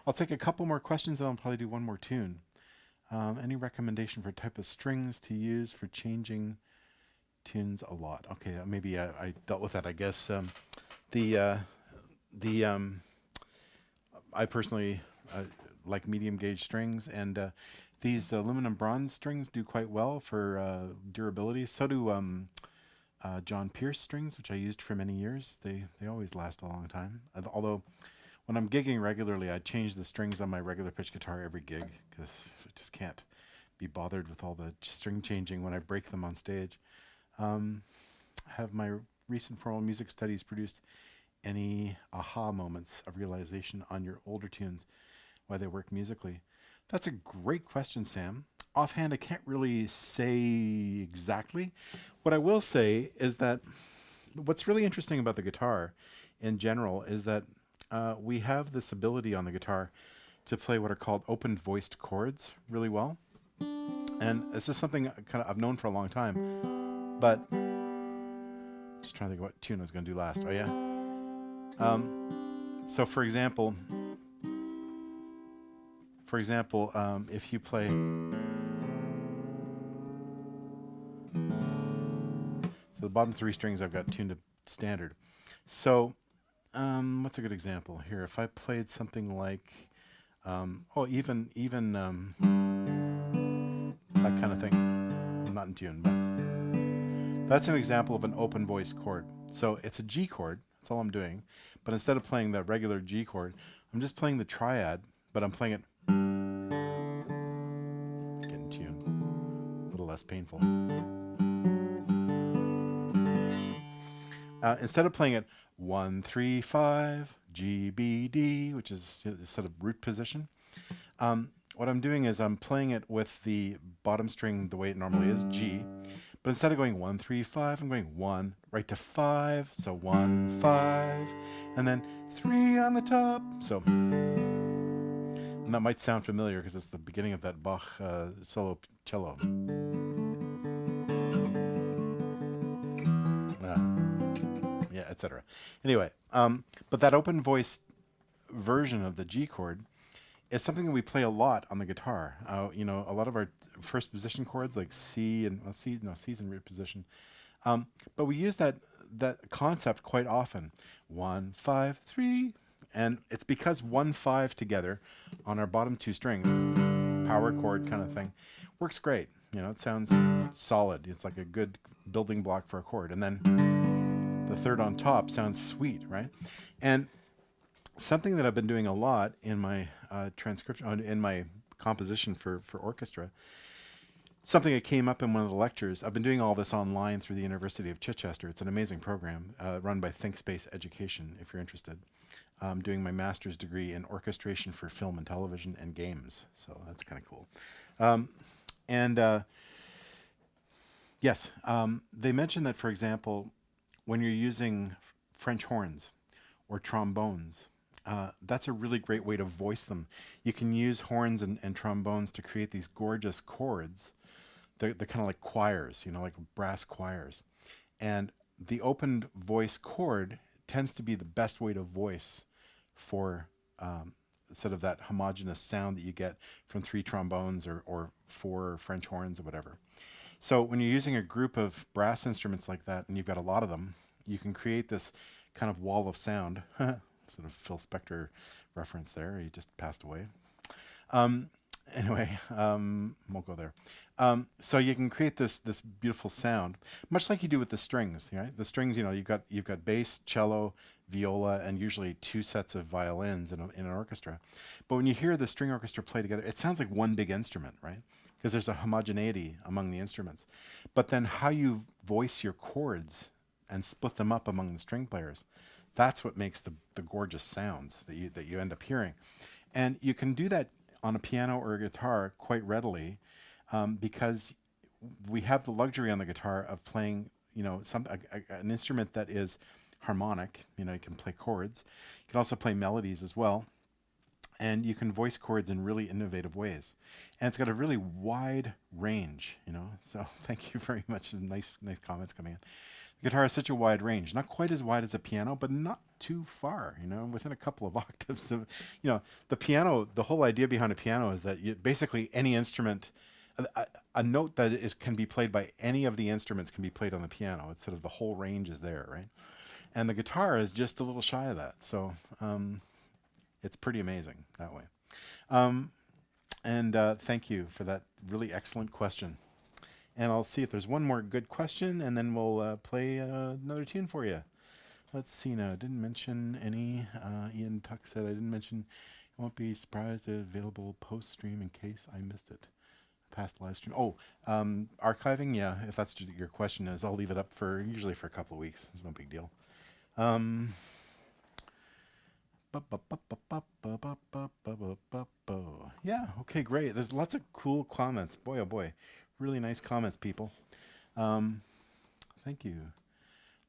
Speaker 1: I'll take a couple more questions, and I'll probably do one more tune. Any recommendation for type of strings to use for changing tunes a lot? Okay, maybe I dealt with that. I guess the I personally like medium gauge strings, and these aluminum bronze strings do quite well for durability. So do John Pierce strings, which I used for many years. They always last a long time. Although when I'm gigging regularly, I change the strings on my regular pitch guitar every gig because I just can't be bothered with all the string changing when I break them on stage. Have my recent formal music studies produced any aha moments of realization on your older tunes, why they work musically? That's a great question, Sam. Offhand, I can't really say exactly. What I will say is that what's really interesting about the guitar in general is that we have this ability on the guitar to play what are called open voiced chords really well. And this is something I've known for a long time, but just trying to think what tune I was going to do last. Oh yeah. So for example, if you play, so the bottom three strings I've got tuned to standard. So what's a good example here? If I played something like, even that kind of thing. I'm not in tune, but that's an example of an open voice chord. So it's a G chord. That's all I'm doing. But instead of playing the regular G chord, I'm just playing the triad, but I'm playing it in tune. A little less painful. Instead of playing it 1, 3, 5, G, B, D, which is sort of root position, what I'm doing is I'm playing it with the bottom string the way it normally is, G. But instead of going 1, 3, 5, I'm going 1 right to 5. So 1, 5, and then 3 on the top. So, and that might sound familiar because it's the beginning of that Bach solo cello. Yeah, etc. Anyway, but that open voice version of the G chord is something that we play a lot on the guitar. A lot of our first position chords like C and C's in root position, but we use that concept quite often. 1, 5, 3, and it's because 1, 5 together on our bottom two strings, power chord kind of thing, works great. It sounds solid. It's like a good building block for a chord, and then the third on top sounds sweet, right? And something that I've been doing a lot in my transcription, in my composition for orchestra, something that came up in one of the lectures. I've been doing all this online through the University of Chichester. It's an amazing program run by ThinkSpace Education, if you're interested. I'm doing my master's degree in orchestration for film and television and games, so that's kind of cool. Yes, they mentioned that, for example, when you're using French horns or trombones, that's a really great way to voice them. You can use horns and trombones to create these gorgeous chords. They're kind of like choirs, like brass choirs. And the open voice chord tends to be the best way to voice for sort of that homogeneous sound that you get from 3 trombones or 4 French horns or whatever. So when you're using a group of brass instruments like that, and you've got a lot of them, you can create this kind of wall of sound. Sort of Phil Spector reference there. He just passed away. Um, anyway, won't go there. So you can create this beautiful sound, much like you do with the strings. Right? The strings, you've got bass, cello, viola, and usually two sets of violins in an orchestra. But when you hear the string orchestra play together, it sounds like one big instrument, right? Because there's a homogeneity among the instruments. But then how you voice your chords and split them up among the string players, that's what makes the gorgeous sounds that you end up hearing. And you can do that on a piano or a guitar quite readily, because we have the luxury on the guitar of playing, an instrument that is harmonic. You can play chords. You can also play melodies as well, and you can voice chords in really innovative ways. And it's got a really wide range. So thank you very much. Nice comments coming in. The guitar has such a wide range, not quite as wide as a piano, but not too far, within a couple of octaves. The piano, the whole idea behind a piano is that basically any instrument, a note that can be played by any of the instruments can be played on the piano. It's sort of the whole range is there, right? And the guitar is just a little shy of that. So it's pretty amazing that way. And thank you for that really excellent question. And I'll see if there's one more good question, and then we'll play another tune for you. Let's see now. I didn't mention any. Ian Tuck said I didn't mention. I won't be surprised if available post-stream in case I missed it. Past live stream. Oh, archiving. Yeah, if that's just your question is, I'll leave it up usually for a couple of weeks. It's no big deal. Yeah. Okay. Great. There's lots of cool comments. Boy, oh boy. Really nice comments, people. Thank you.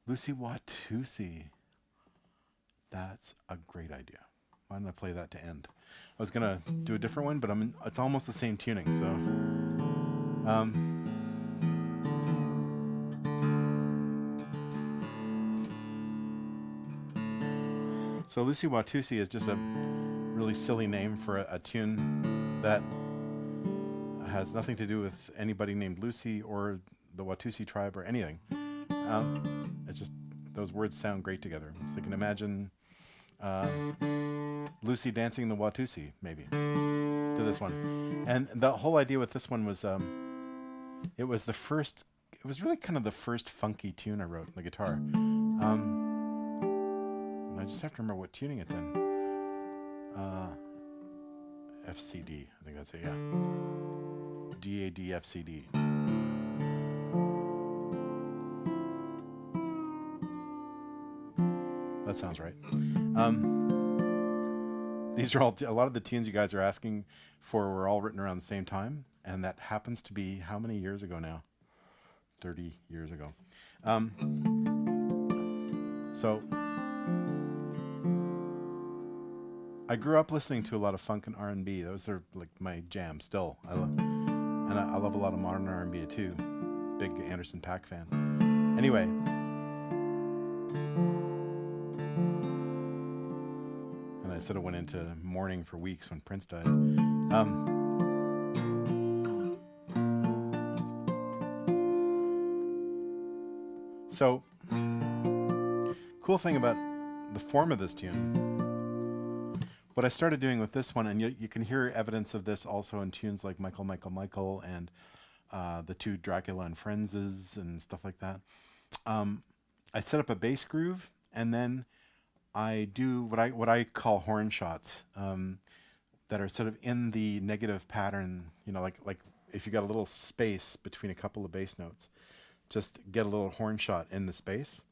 Speaker 1: Lucy Watusi. That's a great idea. Why don't I play that to end? I was going to do a different one, but it's almost the same tuning, so... So Lucy Watusi is just a really silly name for a tune that has nothing to do with anybody named Lucy or the Watusi tribe or anything. It's just those words sound great together. So you can imagine Lucy dancing the Watusi, maybe, to this one. And the whole idea with this one was it was really kind of the first funky tune I wrote on the guitar. And I just have to remember what tuning it's in. FCD, I think that's it, yeah. DAD FCD. That sounds right. These are all a lot of the tunes you guys are asking for were all written around the same time, and that happens to be how many years ago now? 30 years ago. So I grew up listening to a lot of funk and R&B. Those are like my jam still. I love a lot of modern R&B too. Big Anderson .Paak fan. Anyway. And I sort of went into mourning for weeks when Prince died. So, cool thing about the form of this tune, what I started doing with this one, and you can hear evidence of this also in tunes like Michael, Michael, Michael, and the two Dracula and Friendses and stuff like that. I set up a bass groove, and then I do what I call horn shots that are sort of in the negative pattern. Like if you got a little space between a couple of bass notes, just get a little horn shot in the space.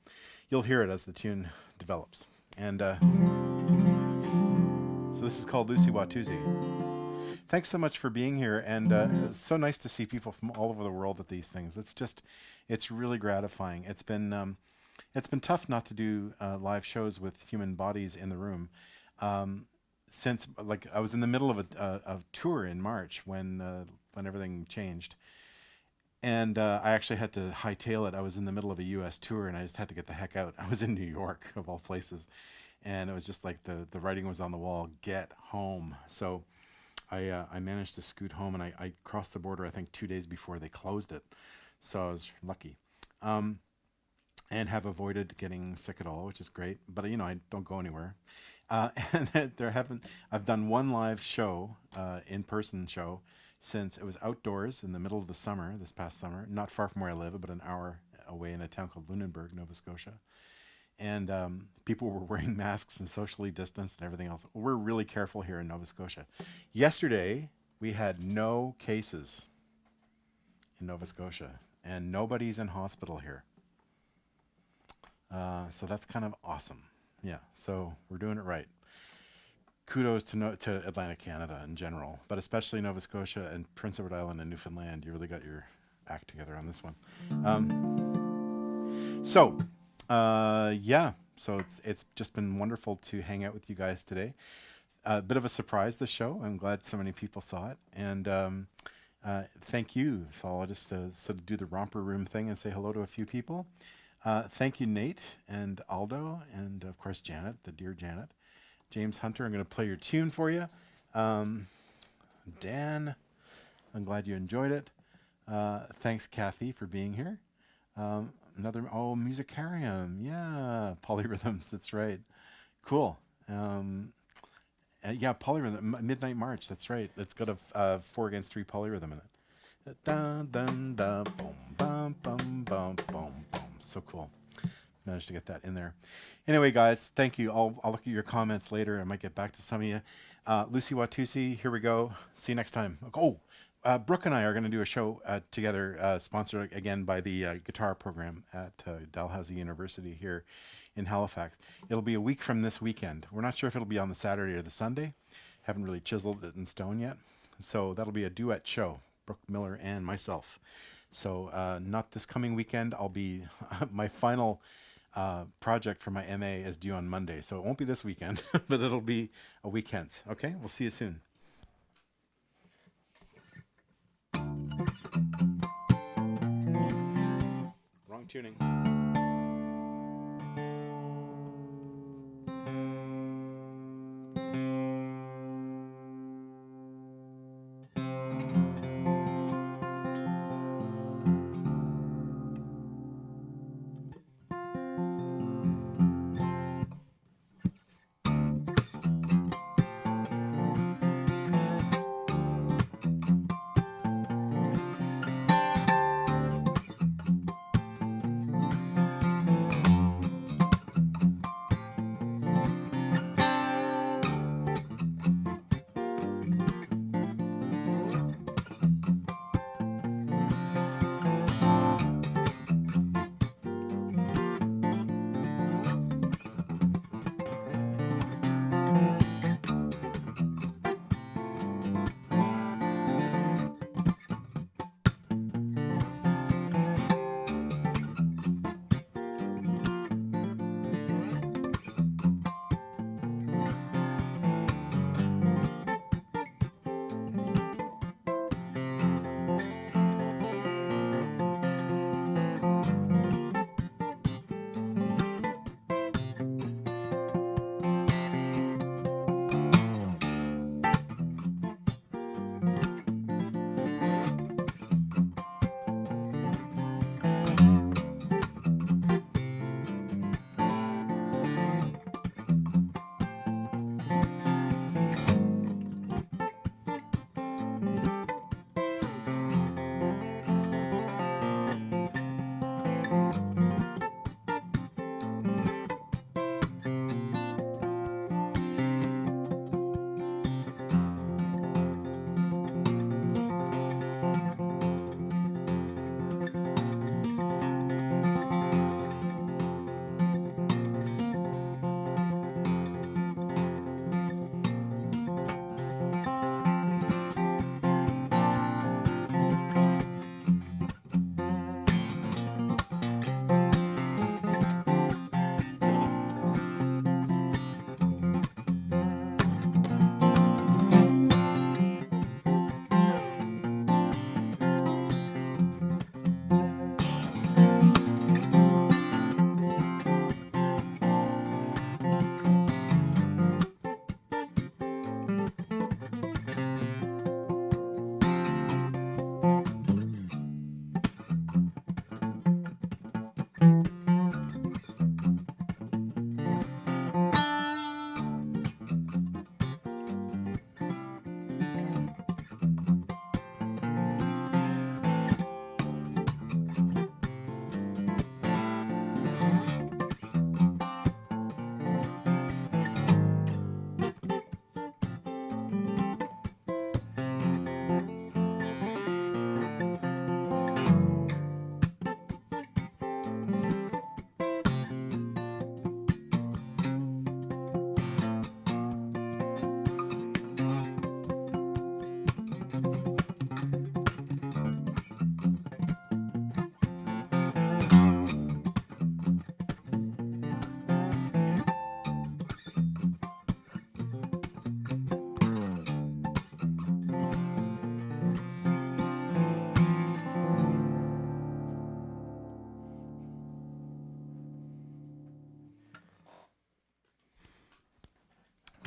Speaker 1: You'll hear it as the tune develops. And so this is called Lucy Watusi. Thanks so much for being here, and it's so nice to see people from all over the world at these things. It's really gratifying. It's been tough not to do live shows with human bodies in the room, since I was in the middle of a tour in March when everything changed, and I actually had to hightail it. I was in the middle of a U.S. tour, and I just had to get the heck out. I was in New York, of all places. And it was just like the writing was on the wall, get home. So I managed to scoot home, and I crossed the border, I think, 2 days before they closed it. So I was lucky. Um, and have avoided getting sick at all, which is great. But I don't go anywhere. And there haven't. I've done one live show, in-person show, since it was outdoors in the middle of the summer this past summer, not far from where I live, about an hour away in a town called Lunenburg, Nova Scotia. And people were wearing masks and socially distanced and everything else. We're really careful here in Nova Scotia. Yesterday we had no cases in Nova Scotia, and nobody's in hospital here. So that's kind of awesome. Yeah, so we're doing it right. Kudos to Atlantic Canada in general, but especially Nova Scotia and Prince Edward Island and Newfoundland. You really got your act together on this one. Yeah, so it's just been wonderful to hang out with you guys today. A bit of a surprise, the show. I'm glad so many people saw it, and thank you. So I'll just sort of do the romper room thing and say hello to a few people. Thank you, Nate and Aldo, and of course Janet, the dear Janet. James Hunter, I'm going to play your tune for you. Dan, I'm glad you enjoyed it. Thanks, Kathy, for being here. Musicarium, yeah, polyrhythms, that's right. Cool. Yeah, polyrhythm, Midnight March, that's right. It's got a 4 against 3 polyrhythm in it. Dun, dun, dun, boom, bum, bum, bum, boom, boom. So cool. Managed to get that in there. Anyway, guys, thank you. I'll look at your comments later. I might get back to some of you. Lucy Watusi, here we go. See you next time. Brooke and I are going to do a show together, sponsored again by the guitar program at Dalhousie University here in Halifax. It'll be a week from this weekend. We're not sure if it'll be on the Saturday or the Sunday. Haven't really chiseled it in stone yet. So that'll be a duet show, Brooke Miller and myself. So not this coming weekend. I'll be my final project for my MA is due on Monday. So it won't be this weekend, but it'll be a week hence. Okay, we'll see you soon. Wrong tuning.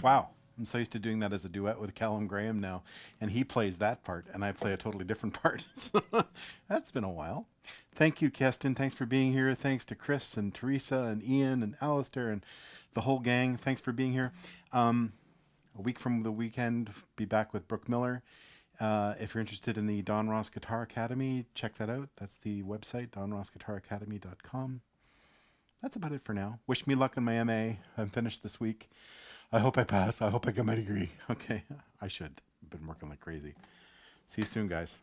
Speaker 1: Wow. I'm so used to doing that as a duet with Callum Graham now, and he plays that part, and I play a totally different part. So that's been a while. Thank you, Keston. Thanks for being here. Thanks to Chris and Teresa and Ian and Alistair and the whole gang. Thanks for being here. A week from the weekend, be back with Brooke Miller. If you're interested in the Don Ross Guitar Academy, check that out. That's the website, donrossguitaracademy.com. That's about it for now. Wish me luck on my MA. I'm finished this week. I hope I pass. I hope I get my degree. Okay, I should. I've been working like crazy. See you soon, guys.